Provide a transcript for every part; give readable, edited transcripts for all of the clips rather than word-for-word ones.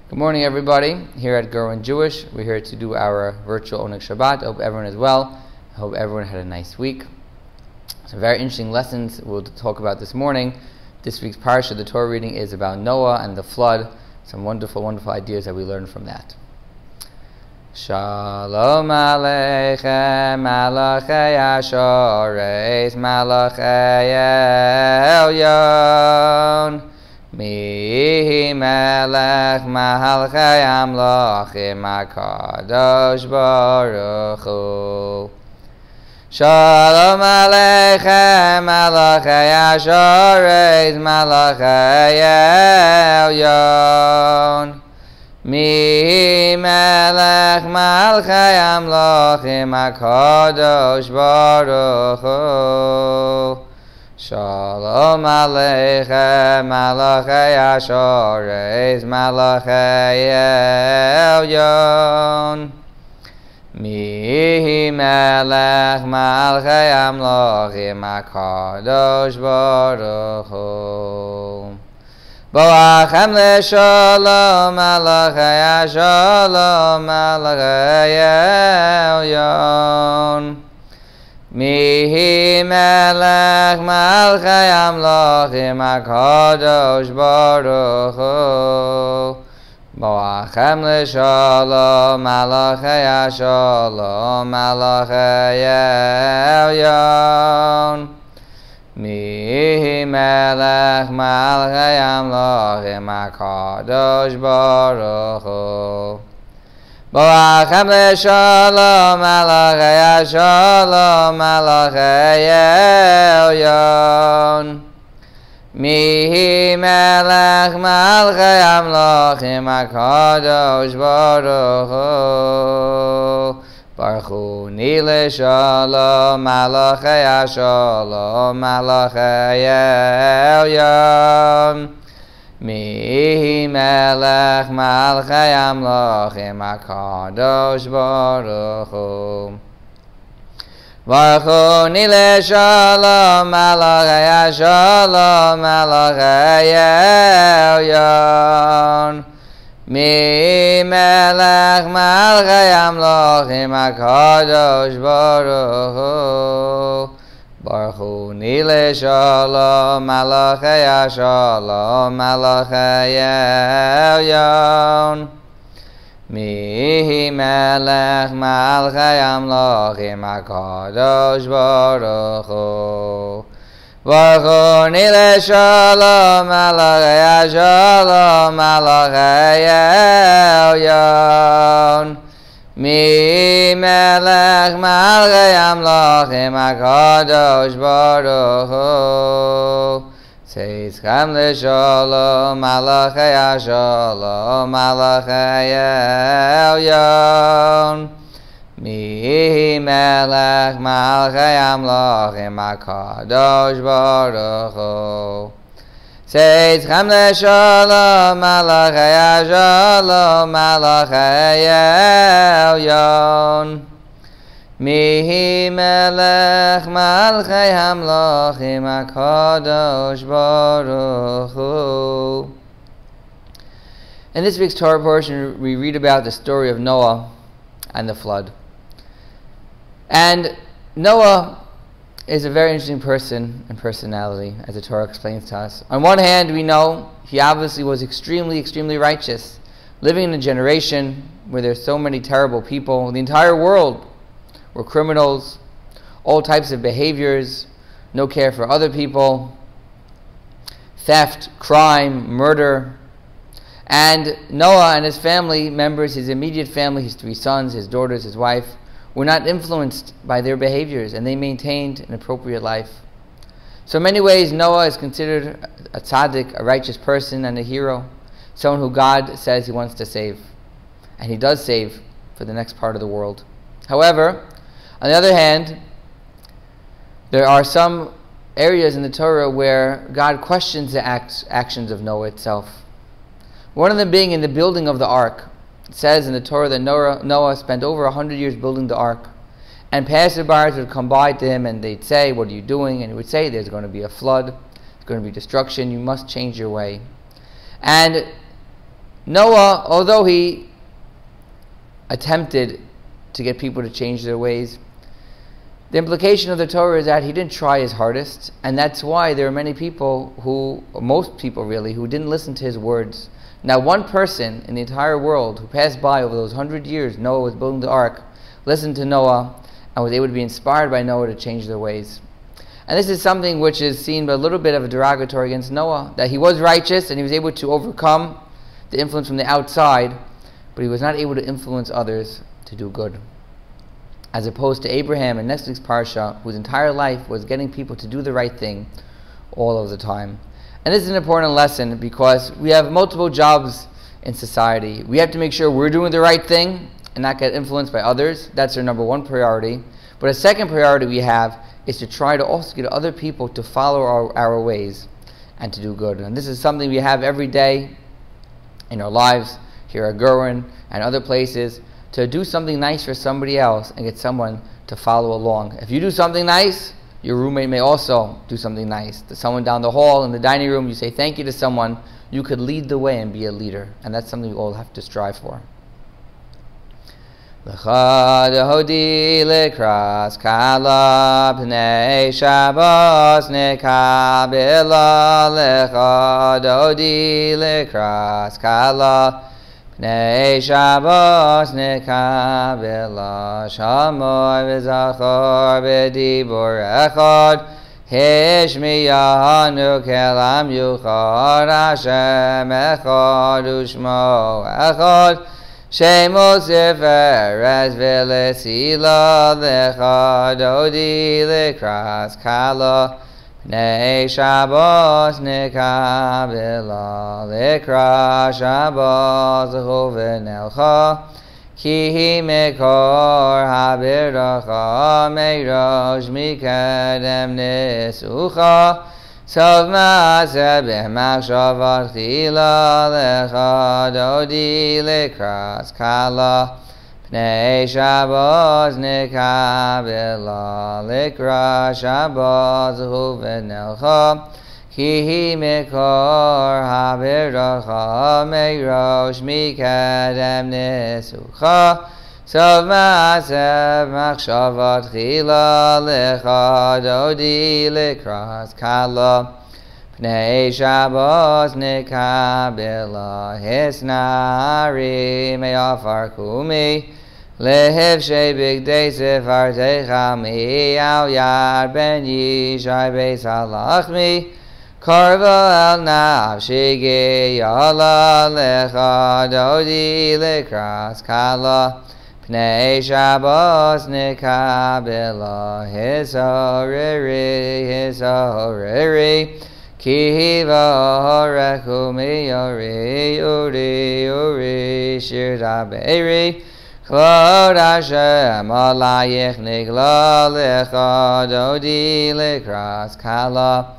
Good morning, everybody. Here at Gurwin Jewish, we're here to do our virtual Oneg Shabbat. I hope everyone is well. I hope everyone had a nice week. Some very interesting lessons we'll talk about this morning. This week's parsha, the Torah reading, is about Noah and the flood. Some wonderful, wonderful ideas that we learned from that. Shalom Aleichem, Malachei Ashoreis, Malachei Elyon. Mi melech malchei amlochim HaKadosh Baruch Hu. Shalom Aleichem, Malachei Ashoreis, Malachei Elyon. Mi melech malchei amlochim HaKadosh Baruch Hu. Shalom Aleichem, Malachei Ashoreis, Malachei Elyon. Mi melech malchei amlochim HaKadosh Baruch Hu. Boachem leShalom, Malachei Asholom, Malachei Elyon. Mi melech malchei amlochim HaKadosh Baruch Hu. Boachem leShalom, Malachei Asholom, Malachei Elyon. Mi melech malchei amlochim HaKadosh Baruch Hu. Boachem leShalom, Malachei Asholom, Malachei Elyon. Mi melech malchei amlochim HaKadosh Baruch Hu. Baruch Hu ni leShalom, Malachei Asholom, Malachei Elyon. Mi melech malchei amlochim HaKadosh Baruch Hu. Baruch Hu ni leShalom, Malachei Asholom, Malachei Elyon. Mi melech malchei amlochim HaKadosh Baruch Hu. Baruch Hu ni leShalom, Malachei Asholom, Malachei Elyon. Mi melech malchei amlochim HaKadosh Baruch Hu. Baruch Hu ni leShalom, Malachei Asholom, Malachei Elyon. Mi melech malchei amlochim HaKadosh Baruch Hu. Tzidchem leShalom, Malachei Asholom, Malachei Elyon. Mi melech malchei amlochim HaKadosh Baruch Hu. Tzidchem leShalom, Malachei Asholom, Malachei Elyon. Mi melech malchei amlochim HaKadosh Baruch Hu. In this week's Torah portion, we read about the story of Noah and the flood. And Noah is a very interesting person and personality, as the Torah explains to us. On one hand, we know he obviously was extremely, extremely righteous, living in a generation where there's so many terrible people. The entire world were criminals, all types of behaviors, no care for other people, theft, crime, murder. And Noah and his family members, his immediate family, his 3 sons, his daughters, his wife, were not influenced by their behaviors, and they maintained an appropriate life. So in many ways, Noah is considered a tzaddik, a righteous person, and a hero, someone who God says he wants to save. And he does save for the next part of the world. However, on the other hand, there are some areas in the Torah where God questions the actions of Noah itself. One of them being in the building of the ark. It says in the Torah that Noah spent over 100 years building the ark. And passerbys would come by to him and they'd say, "What are you doing?" And he would say, "There's going to be a flood. There's going to be destruction. You must change your way." And Noah, although he attempted to get people to change their ways, the implication of the Torah is that he didn't try his hardest, and that's why there are many people most people really, who didn't listen to his words. Now, one person in the entire world who passed by over those 100 years Noah was building the ark, listened to Noah, and was able to be inspired by Noah to change their ways. And this is something which is seen a little bit of a derogatory against Noah, that he was righteous and he was able to overcome the influence from the outside, but he was not able to influence others to do good. As opposed to Abraham in next week's parsha, whose entire life was getting people to do the right thing all of the time. And this is an important lesson because we have multiple jobs in society. We have to make sure we're doing the right thing and not get influenced by others. That's our number one priority. But a second priority we have is to try to also get other people to follow our ways and to do good. And this is something we have every day in our lives here at Gurwin and other places, to do something nice for somebody else and get someone to follow along. If you do something nice, your roommate may also do something nice. To someone down the hall, in the dining room, you say thank you to someone, you could lead the way and be a leader. And that's something we all have to strive for. Lecha dehodi lekras kala pnei Shabbos nekabela. Lecha dehodi lekras kala pnei Shabbos nekabela. Shamoy v'zachor b'dibur echad hishmiyanu kelam yuchad. Hashem echad u'shmo echad. Shemo seferes v'lesila. Lecha dodi lekras kala pnei Shabbos nekabela. Lekra Shabbos v'nelcha ki mekor habiracha meirosh mikedem nesucha. Sov maaseh b'machshavat chila. Lecha dodi lekras kala pnei Shabbos nekabela. Lekra Shabbos v'nelcha ki mekor habiracha meirosh mikedem nesucha. Sov maaseh b'machshavat chila. Lecha dodi lekras kala pnei Shabbos nekabela. Hisnari me'afar kumi lehivshei bigdei sefartecha mi al yad ben yishai beis halachmi karva el nafshi geyala. Lecha dodi lekras kala pnei Shabbos nekabela. Hisoriri ki v'horechu miyori uri uri shir daberi. Kvod Hashem alayich nigla. Lecha dodi lekras kala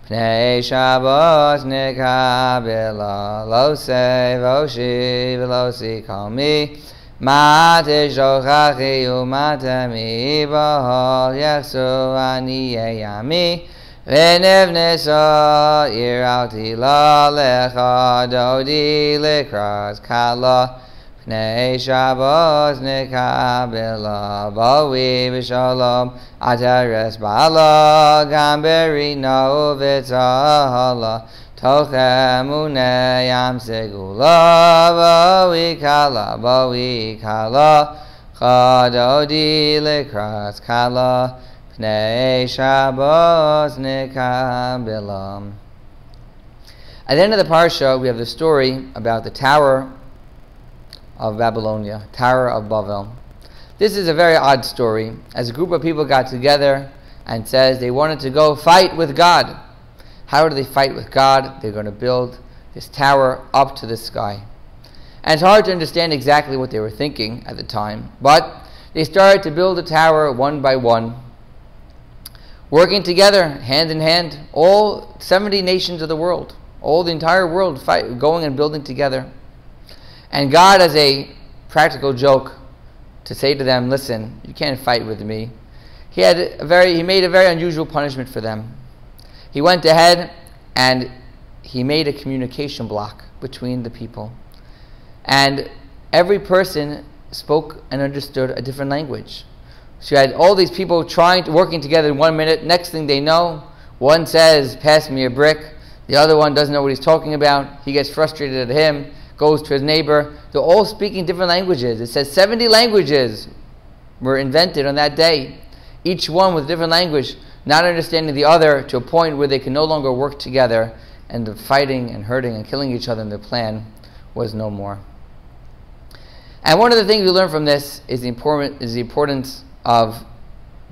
pnei Shabbos nekabela. Lo sei voshi v'lo si kalmi mate shochachi umatami b'hol yachsu aniyei yami v'nivnesa ir al tila. Lecha dodi lekras kala pnei Shabbos nekabela. Bawi b'shalom ateres bala gamberi no v'tzahala tochem unei yam segula. Bawi kala chadodi lekras kala pnei Shabbos nekabela. At the end of the parsha, we have the story about the Tower of Babylonia, Tower of Babel. This is a very odd story, as a group of people got together and says they wanted to go fight with God. How do they fight with God? They're going to build this tower up to the sky. And it's hard to understand exactly what they were thinking at the time, but they started to build the tower one by one, working together, hand in hand, all 70 nations of the world, all the entire world going and building together. And God, as a practical joke, to say to them, listen, you can't fight with me. He made a very unusual punishment for them. He went ahead and he made a communication block between the people. And every person spoke and understood a different language. So you had all these people working together in 1 minute. Next thing they know, one says, "Pass me a brick." The other one doesn't know what he's talking about. He gets frustrated at him, goes to his neighbor. They're all speaking different languages. It says 70 languages were invented on that day, each one with a different language, not understanding the other, to a point where they can no longer work together, and the fighting and hurting and killing each other in their plan was no more. And one of the things we learn from this is the importance of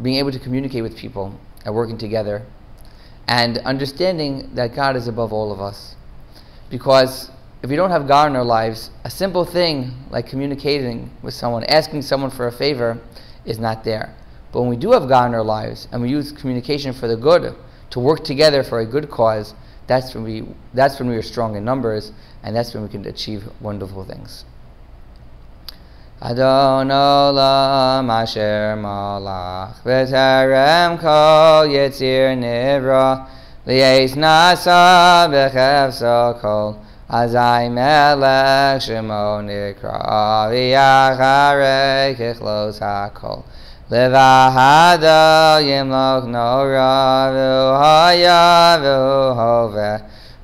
being able to communicate with people and working together, and understanding that God is above all of us. Because if we don't have God in our lives, a simple thing like communicating with someone, asking someone for a favor, is not there. But when we do have God in our lives, and we use communication for the good, to work together for a good cause, that's when we are strong in numbers, and that's when we can achieve wonderful things. Adon olam asher malach v'terem kol yitzir nivra li'eis nasa b'chefso kol azai melech shemo nikra v'yacharei kichlos hakol levahada yimloch nora v'uhaya v'uhoveh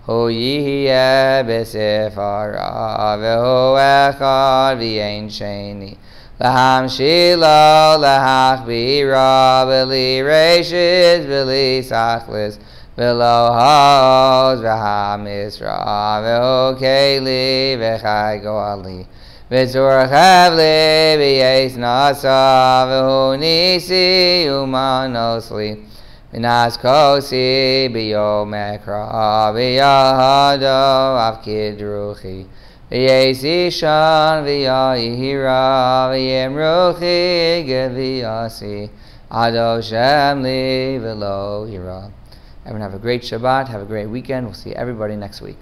Hu yihye b'sifara v'hu echad v'yein sheni L'hamshilo l'hachbira v'li reishis v'li sachlis v'lo ha'oz v'ha'misra v'hu keili v'chai go'ali v'tzur chavli v'yeis nasa v'hu nisi umanosli V'nas kosi b'yom ekra v'yahado avkid ruchi v'yeis ishan v'yahira v'yem ruchi geviyasi ado shem li v'lo hira. Everyone have a great Shabbat, have a great weekend. We'll see everybody next week.